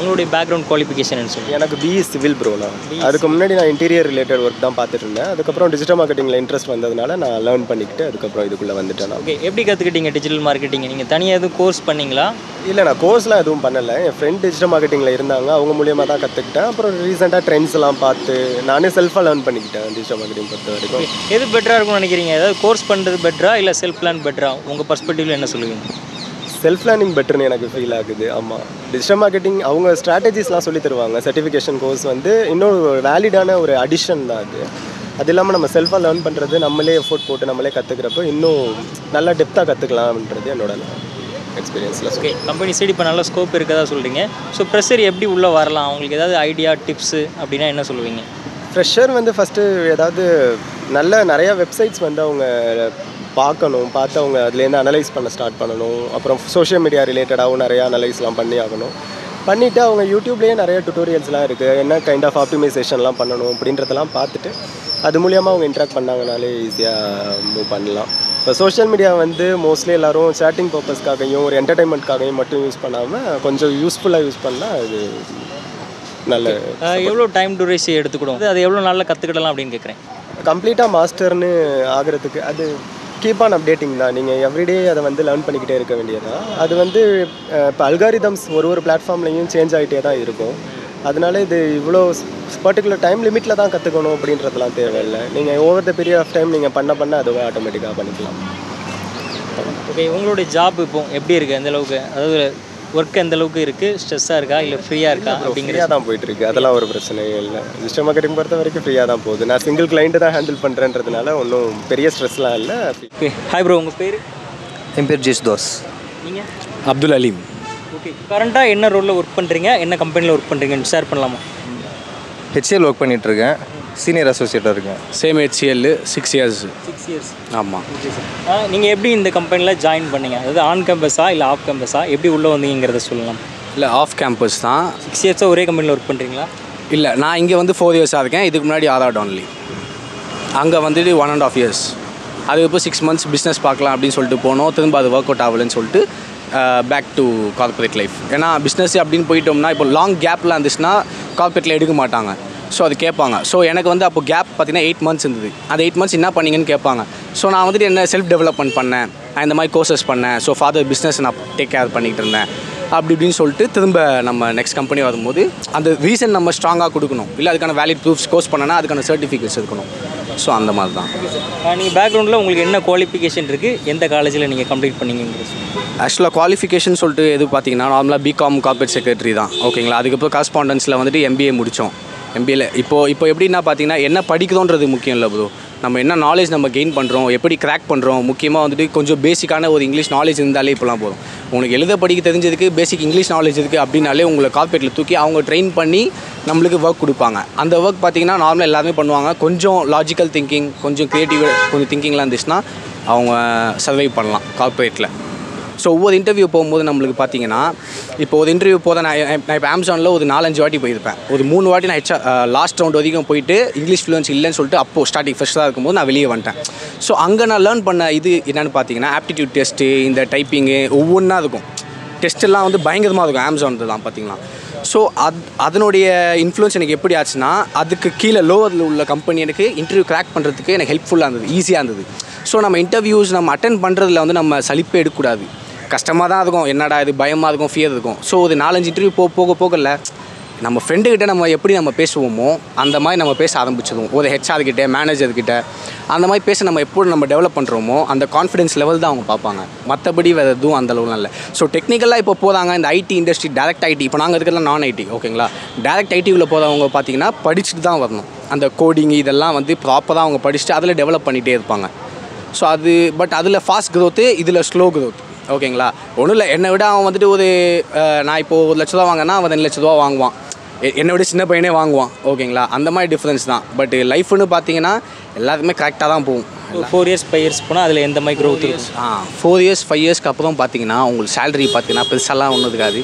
உங்களுடைய பேக்ரவுண்ட் குவாலிஃபிகேஷன் சொல்லுங்கள். எனக்கு பிஇ சிவில் ப்ரோனா. அதுக்கு முன்னாடி நான் இன்டீரியர் ரிலேட்டட் ஒர்க் தான் பார்த்துட்டு இருந்தேன். அதுக்கப்புறம் டிஜிட்டல் மார்க்கெட்டிங்கில் இன்ட்ரெஸ்ட் வந்ததுனால நான் லேர்ன் பண்ணிக்கிட்டு அதுக்கப்புறம் இதுக்குள்ளே வந்துட்டேன். ஓகே, எப்படி கற்றுக்கிட்டீங்க டிஜிட்டல் மார்க்கெட்டிங்? நீங்கள் தனியாக எதுவும் கோர்ஸ் பண்ணிங்களா? இல்லை, நான் கோர்ஸ்லாம் எதுவும் பண்ணலை. என் ஃப்ரெண்ட் டிஜிட்டல் மார்க்கெட்டிங்கில் இருந்தாங்க, அவங்க மூலியமாக தான் கற்றுக்கிட்டேன். அப்புறம் ரீசெண்டாக ட்ரெண்ட்ஸ்லாம் பார்த்து நானே செல்ஃபாக லேர்ன் பண்ணிக்கிட்டேன் டிஜிட்டல் மார்க்கெட்டிங் பொறுத்த வரைக்கும். எது பெட்டராக இருக்கும்னு நினைக்கிறீங்க? ஏதாவது கோர்ஸ் பண்ணுறது பெட்டரா இல்லை செல்ஃப் லேர்ன் பெட்டரா? உங்கள் பர்ஸ்பெக்டிவில் என்ன சொல்லுவீங்க? செல்ஃப் லேர்னிங் பெட்டர்னு எனக்கு ஃபீல் ஆகுது. ஆமாம், டிஜிட்டல் மார்க்கெட்டிங் அவங்க ஸ்ட்ராட்டஜிஸ்லாம் சொல்லி தருவாங்க. சர்டிஃபிகேஷன் கோர்ஸ் வந்து இன்னொரு வேலிடான ஒரு அடிஷன் தான் அது. அது இல்லாமல் நம்ம செல்ஃபாக லேர்ன் பண்ணுறது, நம்மளே எஃபோர்ட் போட்டு நம்மளே கற்றுக்கிறப்போ இன்னும் நல்லா டெப்த்தாக கற்றுக்கலாம்ன்றது என்னோட எக்ஸ்பீரியன்ஸில். ஓகே, கம்பெனி சைடு இப்போ நல்ல ஸ்கோப் இருக்கதா சொல்கிறீங்க. ஸோ ப்ரெஷர் எப்படி உள்ளே வரலாம்? அவங்களுக்கு ஏதாவது ஐடியா டிப்ஸு அப்படின்னா என்ன சொல்லுவீங்க? ஃப்ரெஷர் வந்து ஃபஸ்ட்டு ஏதாவது நிறையா வெப்சைட்ஸ் வந்து அவங்க பார்த்து அவங்க அதுலேருந்து அனலைஸ் பண்ண ஸ்டார்ட் பண்ணணும். அப்புறம் சோஷியல் மீடியா ரிலேட்டடாகவும் நிறையா அனலைஸ்லாம் பண்ணி ஆகணும். பண்ணிவிட்டு அவங்க யூடியூப்லேயே நிறைய டுட்டோரியல்ஸ்லாம் இருக்குது, என்ன கைண்ட் ஆஃப் ஆப்டிமைசேஷன்லாம் பண்ணணும் அப்படின்றதெல்லாம் பார்த்துட்டு அது மூலியமாக அவங்க இன்ட்ராக்ட் பண்ணாங்கனாலே ஈஸியாக மூவ் பண்ணலாம். இப்போ சோஷியல் மீடியா வந்து மோஸ்ட்லி எல்லோரும் சேட்டிங் பர்பஸ்க்காகவும் ஒரு என்டர்டைன்மெண்ட்காகவும் மட்டும் யூஸ் பண்ணாமல் கொஞ்சம் யூஸ்ஃபுல்லாக யூஸ் பண்ணால் அது நல்ல. எவ்வளோ டைம் டூரேஷன் எடுத்துக்கிடும்? அது எவ்வளோ நாளில் கற்றுக்கிடலாம் அப்படின்னு கேட்குறேன். கம்ப்ளீட்டாக மாஸ்டர்னு ஆகிறதுக்கு அது கீப் ஆன் அப்டேட்டிங் தான். நீங்கள் எவ்ரிடே அதை வந்து லேர்ன் பண்ணிக்கிட்டே இருக்க வேண்டியதான். அது வந்து இப்போ அல்காரிதம்ஸ் ஒரு பிளாட்ஃபார்ம்லேயும் சேஞ்ச் ஆகிட்டே தான் இருக்கும். அதனால இது இவ்வளோ பர்டிகுலர் டைம் லிமிட்டில் தான் கற்றுக்கணும் அப்படின்றதுலாம் தேவையில்லை. நீங்கள் over the period of time நீங்கள் பண்ண அதுவே ஆட்டோமேட்டிக்காக பண்ணிக்கலாம். ஓகே, உங்களுடைய ஜாப் இப்போ எப்படி இருக்குது? எந்த அளவுக்கு, அதாவது ஒர்க் எந்த அளவுக்கு இருக்குது? ஸ்ட்ரெஸ்ஸாக இருக்கா இல்லை ஃப்ரீயாக இருக்கா? ஃப்ரீயாக தான் போயிட்டுருக்கு, அதெல்லாம் ஒரு பிரச்சனையே இல்லை. டிஜிட்டல் மார்க்கெட்டிங் பொறுத்த வரைக்கும் ஃப்ரீயாக தான் போகுது. நான் சிங்கிள் கிளைண்ட்டு தான் ஹேண்டில் பண்ணுறேன்றதுனால ஒன்றும் பெரிய ஸ்ட்ரெஸ்லாம் இல்லை. ஓகே, ஹாய் ப்ரோ, உங்கள் பேர்? என் பேர் ஜெஸ்தோஸ். நீங்கள்? அப்துல் அலீம். ஓகே, கரண்ட்டாக என்ன ரோலில் ஒர்க் பண்ணுறீங்க, என்ன கம்பெனியில் ஒர்க் பண்ணுறீங்கன்னு ஷேர் பண்ணலாமா? ஹெச்சிஎல் ஒர்க் பண்ணிகிட்ருக்கேன், சீனியர் அசோசியேட்டாக இருக்கேன். Same HCL 6 years. 6 years. ஆமாம். நீங்கள் எப்படி இந்த கம்பெனியில் ஜாயின் பண்ணீங்க? அதாவது ஆன் கேம்பஸா இல்லை ஆஃப் கேம்பஸா, எப்படி உள்ளே வந்தீங்கிறத சொல்லலாம். இல்லை, ஆஃப் கேம்பஸ் தான். 6 years ஒரே கம்பெனியில் ஒர்க் பண்ணுறீங்களா? இல்லை, நான் இங்கே வந்து 4 years இருக்கேன். இதுக்கு முன்னாடி ஆதார் ஒன்லி. அங்கே வந்துட்டு 1.5 years. அதுக்கப்புறம் 6 months பிஸ்னஸ் பார்க்கலாம் அப்படின்னு சொல்லிட்டு போனோம். திரும்ப அது ஒர்க் அவுட் ஆகலைன்னு சொல்லிட்டு பேக் டு கார்பரேட் லைஃப். ஏன்னா பிஸ்னஸ் அப்படின்னு போயிட்டோம்னா இப்போ லாங் கேப்லாம் இருந்துச்சுன்னா கார்பரேட்டில் எடுக்க மாட்டாங்க. ஸோ அது கேட்பாங்க. ஸோ எனக்கு வந்து அப்போ கேப் பார்த்திங்கன்னா 8 months இருந்தது. அந்த 8 months என்ன பண்ணீங்கன்னு கேட்பாங்க. ஸோ நான் வந்துட்டு என்ன செல்ஃப் டெவலப்மெண்ட் பண்ணேன், நான் இந்த மாதிரி கோர்சஸ் பண்ணேன். ஸோ ஃபாதர் பிஸ்னஸ் நான் டேக் கேர் பண்ணிகிட்டு இருந்தேன் அப்படி இப்படின்னு சொல்லிட்டு திரும்ப நம்ம நெக்ஸ்ட் கம்பெனி வரும்போது அந்த ரீசன் நம்ம ஸ்ட்ராங்காக கொடுக்கணும். இல்லை அதுக்கான வேலிட் ப்ரூஃப்ஸ் கோர்ஸ் பண்ணனா அதுக்கான சர்டிஃபிகேட்ஸ் இருக்கணும். ஸோ அந்த மாதிரி தான். நீங்கள் பேக்ரவுண்டில் உங்களுக்கு என்ன குவாலிஃபிகேஷன் இருக்குது, எந்த காலேஜில் நீங்கள் கம்ப்ளீட் பண்ணீங்கிறது? ஆக்சுவலாக குவாலிஃபிகேஷன் சொல்லிட்டு எது பார்த்தீங்கன்னா நார்மலாக பிகாம் கார்பரேட் செக்ரட்டரி தான். ஓகேங்களா. அதுக்கப்புறம் கரஸ்பாண்டன்ஸில் வந்துட்டு MBA முடித்தோம். MBAல இப்போ எப்படின்னா பார்த்தீங்கன்னா என்ன படிக்கிறோன்றது முக்கியம் இல்லை ப்ரோ. நம்ம என்ன நாலேஜ் நம்ம கெயின் பண்ணுறோம், எப்படி கிராக் பண்ணுறோம், முக்கியமாக வந்துட்டு கொஞ்சம் பேசிக்கான ஒரு இங்கிலீஷ் நாலேஜ் இருந்தாலே இப்போலாம் போதும். உங்களுக்கு எழுத படிக்க தெரிஞ்சதுக்கு பேசிக் இங்கிலீஷ் நாலேஜ் இருக்குது அப்படின்னாலே உங்களை கார்பரேட்டில் தூக்கி அவங்க ட்ரெயின் பண்ணி நம்மளுக்கு ஒர்க் கொடுப்பாங்க. அந்த ஒர்க் பார்த்திங்கன்னா நார்மலாக எல்லாருமே பண்ணுவாங்க. கொஞ்சம் லாஜிக்கல் திங்கிங், கொஞ்சம் க்ரியேட்டிவ், கொஞ்சம் திங்கிங்லாம் இருந்துச்சுன்னா அவங்க சர்வைவ் பண்ணலாம் கார்பரேட்டில். ஸோ ஒவ்வொரு இன்டர்வியூ போகும்போது நம்மளுக்கு பார்த்தீங்கன்னா இப்போ ஒரு இன்டர்வியூ போத நான் இப்போ அமேசானில் ஒரு 4-5 வாட்டி போயிருப்பேன். ஒரு 3 வாட்டி நான் லாஸ்ட் ரவுண்ட் வரைக்கும் போயிட்டு இங்கிலீஷ் ஃப்ளூயன்ஸ் இல்லைன்னு சொல்லிட்டு அப்போது ஸ்டார்டிங் ஃபஸ்ட்டாக இருக்கும்போது நான் வெளியே வந்துட்டேன். ஸோ அங்கே நான் லேர்ன் பண்ண இது என்னென்னு பார்த்தீங்கன்னா ஆப்டிடியூட் டெஸ்ட்டு, இந்த டைப்பிங்கு ஒவ்வொன்றா இருக்கும். டெஸ்ட்டெல்லாம் வந்து பயங்கரமாக இருக்கும் அமேசான் தான் பார்த்தீங்கன்னா. ஸோ அதனுடைய இன்ஃப்ளூயன்ஸ் எனக்கு எப்படி ஆச்சுன்னா அதுக்கு கீழே லோவரில் உள்ள கம்பெனி எனக்கு இன்டர்வியூ கிராக் பண்ணுறதுக்கு எனக்கு ஹெல்ப்ஃபுல்லாக இருந்தது, ஈஸியாக இருந்தது. ஸோ நம்ம இன்டர்வியூஸ் நம்ம அட்டென்ட் பண்ணுறதுல வந்து நம்ம சலிப்பே எடுக்கக்கூடாது. கஷ்டமாக தான் இருக்கும், என்னடா இது பயமாக இருக்கும், ஃபியர் இருக்கும். ஸோ ஒரு 4-5 இன்டர்வியூ போகல நம்ம ஃப்ரெண்டுக்கிட்ட நம்ம எப்படி நம்ம பேசுவோமோ அந்த மாதிரி நம்ம பேச ஆரம்பிச்சிடுவோம். ஒரு ஹெச்ஆர்கிட்ட, மேனேஜர்கிட்ட அந்த மாதிரி பேச நம்ம எப்படி நம்ம டெவலப் பண்ணுறோமோ அந்த கான்ஃபிடன்ஸ் லெவல் தான் அவங்க பார்ப்பாங்க. மற்றபடி வேறு எதுவும் அந்தளவுலாம் இல்லை. ஸோ டெக்னிக்கலாக இப்போ போகிறாங்க இந்த ஐடி இண்டஸ்ட்ரி, டேரக்ட் ஐடி, இப்போ நாங்கள் இருக்கிறதுலாம் நான் ஐடி. ஓகேங்களா. டேரக்ட் ஐடிக்குள்ளே போகிறவங்க பார்த்தீங்கன்னா படிச்சுட்டு தான் வரணும். அந்த கோடிங் இதெல்லாம் வந்து ப்ராப்பராக அவங்க படிச்சுட்டு அதில் டெவலப் பண்ணிகிட்டே இருப்பாங்க. ஸோ அது பட் அதில் ஃபாஸ்ட் க்ரோத்து, இதில் ஸ்லோ க்ரோத். ஓகேங்களா. ஒன்றும் இல்லை, என்னை விட அவன் வந்துட்டு ஒரு நான் இப்போது 1 லட்ச ரூபா வாங்கினா அவன் 2 லட்ச ரூபா வாங்குவான். என்னை விட சின்ன பையனே வாங்குவான். ஓகேங்களா. அந்த மாதிரி டிஃப்ரென்ஸ் தான். பட் லைஃப்னு பார்த்தீங்கன்னா எல்லாத்துக்குமே கரெக்டாக தான் போகும். 4 years 5 years போனால் அதில் எந்த மாதிரி க்ரோத் இருக்கும்? 4 years 5 yearsக்கு அப்புறம் பார்த்தீங்கன்னா உங்களுக்கு சேலரி பார்த்தீங்கன்னா பெருசாலாம் ஒன்றும் இருக்காது.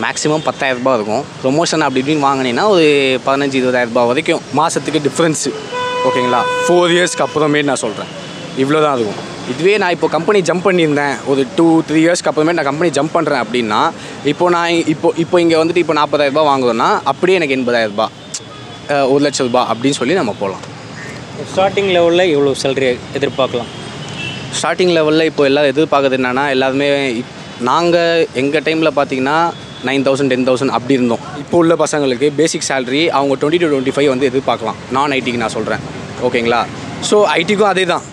மேக்ஸிமம் 10,000 ரூபா இருக்கும். ப்ரொமோஷன் அப்படி இப்படின்னு வாங்கினீங்கன்னா ஒரு 15-20,000 ரூபா வரைக்கும் மாதத்துக்கு டிஃப்ரென்ஸு. ஓகேங்களா. 4 yearsக்கு அப்புறமே நான் சொல்கிறேன் இவ்வளோ தான் இருக்கும். இதுவே நான் இப்போ கம்பெனி ஜம்ப் பண்ணியிருந்தேன் ஒரு 2-3 இயர்ஸ்க்கு அப்புறமே நான் கம்பெனி ஜம்ப் பண்ணுறேன் அப்படின்னா நான் இப்போ இங்கே வந்துட்டு இப்போ 40,000 வாங்குவேன்னா அப்படியே எனக்கு 80,000 1,00,000 அப்படின்னு சொல்லி நம்ம போகலாம். ஸ்டார்டிங் லெவலில் எவ்வளோ சேலரி எதிர்பார்க்கலாம்? ஸ்டார்டிங் லெவலில் இப்போ எல்லாம் எதிர்பார்க்குறது என்னென்னா எல்லாருமே நாங்கள் எங்கள் டைமில் பார்த்தீங்கன்னா 9,000 10,000 அப்படி இருந்தோம். இப்போ உள்ள பசங்களுக்கு பேசிக் சேலரி அவங்க 20 to 25 வந்து எதிர்பார்க்கலாம். நான் ஐடிக்கு நான் சொல்கிறேன், ஓகேங்களா? ஸோ ஐடிக்கும் அதே தான்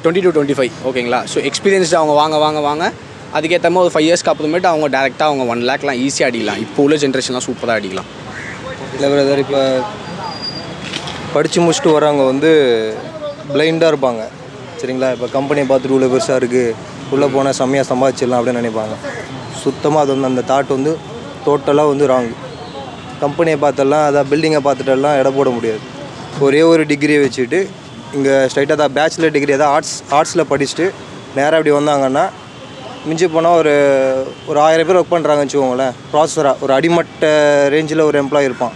20 to 25, ஓகேங்களா? ஸோ எக்ஸ்பீரியன்ஸ்டு அவங்க வாங்க அதுக்கேற்ற மாதிரி ஒரு 5 இயர்ஸ்க்கு அப்புறமேட்டு அவங்க டேரெக்டாக அவங்க 1 lakhலாம் ஈஸியாக அடிக்கலாம். இப்போ உள்ள ஜென்ரேஷன்லாம் சூப்பராக அடிக்கலாம். இல்லை பிரதர், இப்போ படித்து முடிச்சுட்டு வரவங்க வந்து பிளைண்டாக இருப்பாங்க, சரிங்களா? இப்போ கம்பெனியை பார்த்துட்டு உள்ள பெருசாக இருக்குது, உள்ளே போனால் செம்மையாக சம்பாதிச்சிடலாம் அப்படின்னு நினைப்பாங்க. சுத்தமாக அது வந்து அந்த தாட் வந்து டோட்டலாக வந்து ராங். கம்பெனியை பார்த்தெல்லாம் அதான் பில்டிங்கை பார்த்துட்டெல்லாம் எடை போட முடியாது. ஒரே ஒரு டிகிரியை வச்சுட்டு இங்கே ஸ்ட்ரைட்டாக தான் பேச்சுலர் டிகிரி ஏதாவது ஆர்ட்ஸில் படிச்சுட்டு நேராக அப்படி வந்தாங்கன்னா மிஞ்சி போனால் ஒரு 1000 பேர் ஒர்க் பண்ணுறாங்கன்னு வச்சுக்கோங்களேன். ப்ராசஸராக ஒரு அடிமட்ட ரேஞ்சில் ஒரு எம்ப்ளாயி இருப்பான்,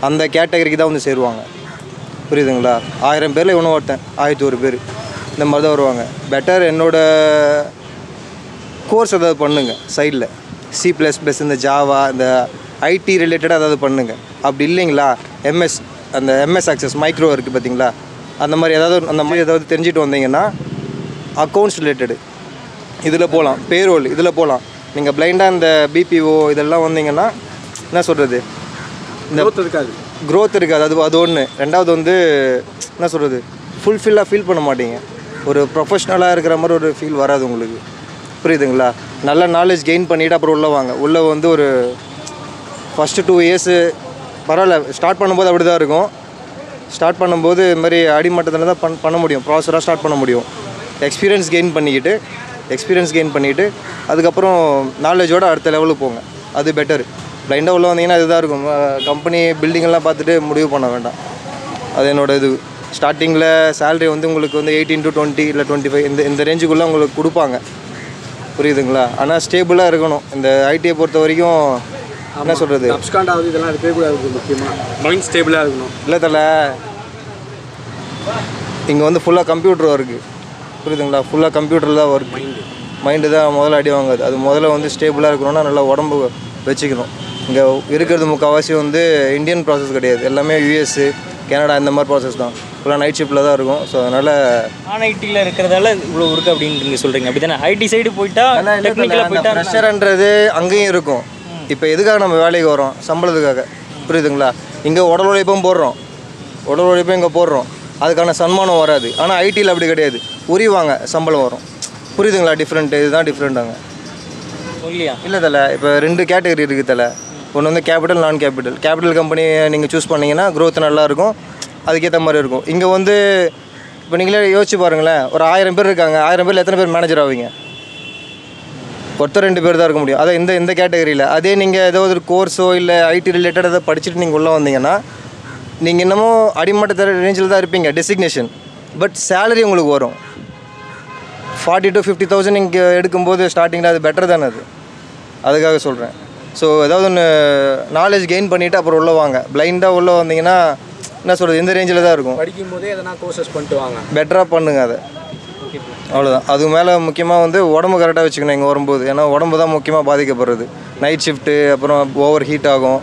அந்த கேட்டகரிக்கு தான் வந்து சேருவாங்க. புரியுதுங்களா? 1000 பேரில் இவனும் ஒருத்தன் 1001 பேர் இந்த மாதிரி தான் வருவாங்க. பெட்டர் என்னோடய கோர்ஸ் ஏதாவது பண்ணுங்கள் சைடில், C++, இந்த ஜாவா, இந்த ஐடி ரிலேட்டடாக ஏதாவது பண்ணுங்கள். அப்படி இல்லைங்களா அந்த MS ஆக்சஸ் மைக்ரோ இருக்குது பார்த்தீங்களா, அந்த மாதிரி ஏதாவது தெரிஞ்சுட்டு வந்தீங்கன்னா அக்கௌண்ட்ஸ் ரிலேட்டடு இதில் போகலாம், பேரோல் இதில் போகலாம். நீங்கள் பிளைண்டாக இந்த BPO இதெல்லாம் வந்தீங்கன்னா என்ன சொல்கிறது, இந்த க்ரோத் இருக்காது. அது ஒன்று. ரெண்டாவது வந்து என்ன சொல்கிறது, ஃபுல்ஃபில்லாக ஃபீல் பண்ண மாட்டீங்க. ஒரு ப்ரொஃபஷ்னலாக இருக்கிற மாதிரி ஒரு ஃபீல் வராது உங்களுக்கு. புரியுதுங்களா? நல்ல நாலேஜ் கெயின் பண்ணிவிட்டு அப்புறம் உள்ளே வாங்க. உள்ளே வந்து ஒரு ஃபஸ்ட்டு 2 இயர்ஸு பரவாயில்ல, ஸ்டார்ட் பண்ணும்போது அப்படி தான் இருக்கும். ஸ்டார்ட் பண்ணும்போது இது மாதிரி அடிமட்டத்தில் தான் பண்ண முடியும், ப்ராசராக ஸ்டார்ட் பண்ண முடியும். எக்ஸ்பீரியன்ஸ் கெயின் பண்ணிக்கிட்டு அதுக்கப்புறம் நாலேஜோடு அடுத்த லெவலுக்கு போங்க, அது பெட்டர். பிளைண்டாக உள்ள வந்தீங்கன்னா இதுதான் இருக்கும். கம்பெனி பில்டிங்கெல்லாம் பார்த்துட்டு முடிவு பண்ண வேண்டாம். அது என்னோடய இது. ஸ்டார்டிங்கில் சேலரி வந்து உங்களுக்கு வந்து 18 to 20 இல்லை 25 இந்த ரேஞ்சுக்குள்ளே உங்களுக்கு கொடுப்பாங்க. புரியுதுங்களா? ஆனால் ஸ்டேபிளாக இருக்கணும். இந்த ஐடியை பொறுத்த வரைக்கும் என்ன சொல்கிறது, அப்ஸ்காண்டாவது இதெல்லாம் இருக்கக்கூடாது. முக்கியமாக மைண்ட் ஸ்டேபிளாக இருக்கணும். இல்லை தலை, இங்கே வந்து ஃபுல்லாக கம்ப்யூட்டர் ஒர்க்கு. புரியுதுங்களா? ஃபுல்லாக கம்ப்யூட்டரில் தான் ஒர்க். மைண்டு தான் முதல்ல அடி வாங்குது. அது முதல்ல வந்து ஸ்டேபிளாக இருக்கணும்னா நல்லா உடம்பு வச்சுக்கணும். இங்கே இருக்கிறது முக்கால்வாசி வந்து இந்தியன் ப்ராசஸ் கிடையாது, எல்லாமே US, கனடா இந்த மாதிரி ப்ராசஸ் தான். ஃபுல்லாக நைட் ஷிஃப்ட்டில் தான் இருக்கும். ஸோ அதனால் ஐடியில் இருக்கிறதால இவ்வளோ இருக்குது அப்படின்னு நீங்கள் சொல்கிறீங்க, அப்படி தானே? ஐடி சைடு போயிட்டா டெக்னிக்கலாக போயிட்டா ப்ரெஷர்ன்றது அங்கேயும் இருக்கும். இப்போ எதுக்காக நம்ம வேலைக்கு வரோம்? சம்பளத்துக்காக. புரியுதுங்களா? இங்கே உடல் உழைப்பும் இங்கே போடுறோம், அதுக்கான சன்மானம் வராது. ஆனால் ஐடியில் அப்படி கிடையாது, உரிவாங்க, சம்பளம் வரும். புரியுதுங்களா? இதுதான் டிஃப்ரெண்ட்டாங்க. இல்லை தலை, இப்போ 2 கேட்டகரி இருக்குது தலை. ஒன்று வந்து கேபிட்டல், நான் கேபிட்டல் கம்பெனி நீங்கள் சூஸ் பண்ணிங்கன்னா க்ரோத் நல்லாயிருக்கும், அதுக்கேற்ற மாதிரி இருக்கும். இங்கே வந்து இப்போ நீங்களே யோசிச்சு பாருங்களேன், ஒரு 1000 பேர் இருக்காங்க, 1000 பேரில் எத்தனை பேர் மேனேஜர் ஆவீங்க? ஒருத்தர் 2 பேர் தான் இருக்க முடியும். அதை இந்த கேட்டகரியில். அதே நீங்கள் ஏதோ ஒரு கோர்ஸோ இல்லை ஐடி ரிலேட்டட் அதை படிச்சுட்டு நீங்கள் உள்ளே வந்தீங்கன்னா நீங்கள் இன்னமும் அடிமட்ட ரேஞ்சில் தான் இருப்பீங்க, டெசிக்னேஷன். பட் சேலரி உங்களுக்கு வரும் 40 to 50,000 இங்கே எடுக்கும்போது ஸ்டார்டிங்கில். அது பெட்டர் தானே அது, அதுக்காக சொல்கிறேன். ஸோ ஏதாவது ஒன்று நாலேஜ் கெயின் பண்ணிவிட்டு அப்புறம் உள்ளே வாங்க. பிளைண்டாக உள்ளே வந்தீங்கன்னா என்ன சொல்கிறது, இந்த ரேஞ்சில் தான் இருக்கும். படிக்கும்போதே எதனா கோர்சஸ் பண்ணிட்டு வாங்க, பெட்டராக பண்ணுங்க அதை, அவ்வளோதான். அது மேலே முக்கியமாக வந்து உடம்பு கரெக்டாக வச்சுக்கணும் இங்கே வரும்போது. ஏன்னா உடம்பு தான் முக்கியமாக பாதிக்கப்படுறது. நைட் ஷிஃப்ட்டு, அப்புறம் ஓவர் ஹீட் ஆகும்.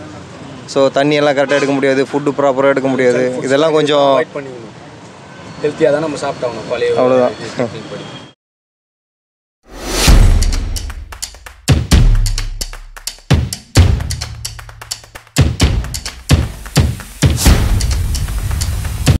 ஸோ தண்ணியெல்லாம் கரெக்டாக எடுக்க முடியாது, ஃபுட்டு ப்ராப்பராக எடுக்க முடியாது. இதெல்லாம் கொஞ்சம் ஹெல்த்தியாக தான் நம்ம சாப்பிட்டாகணும். அவ்வளோதான்.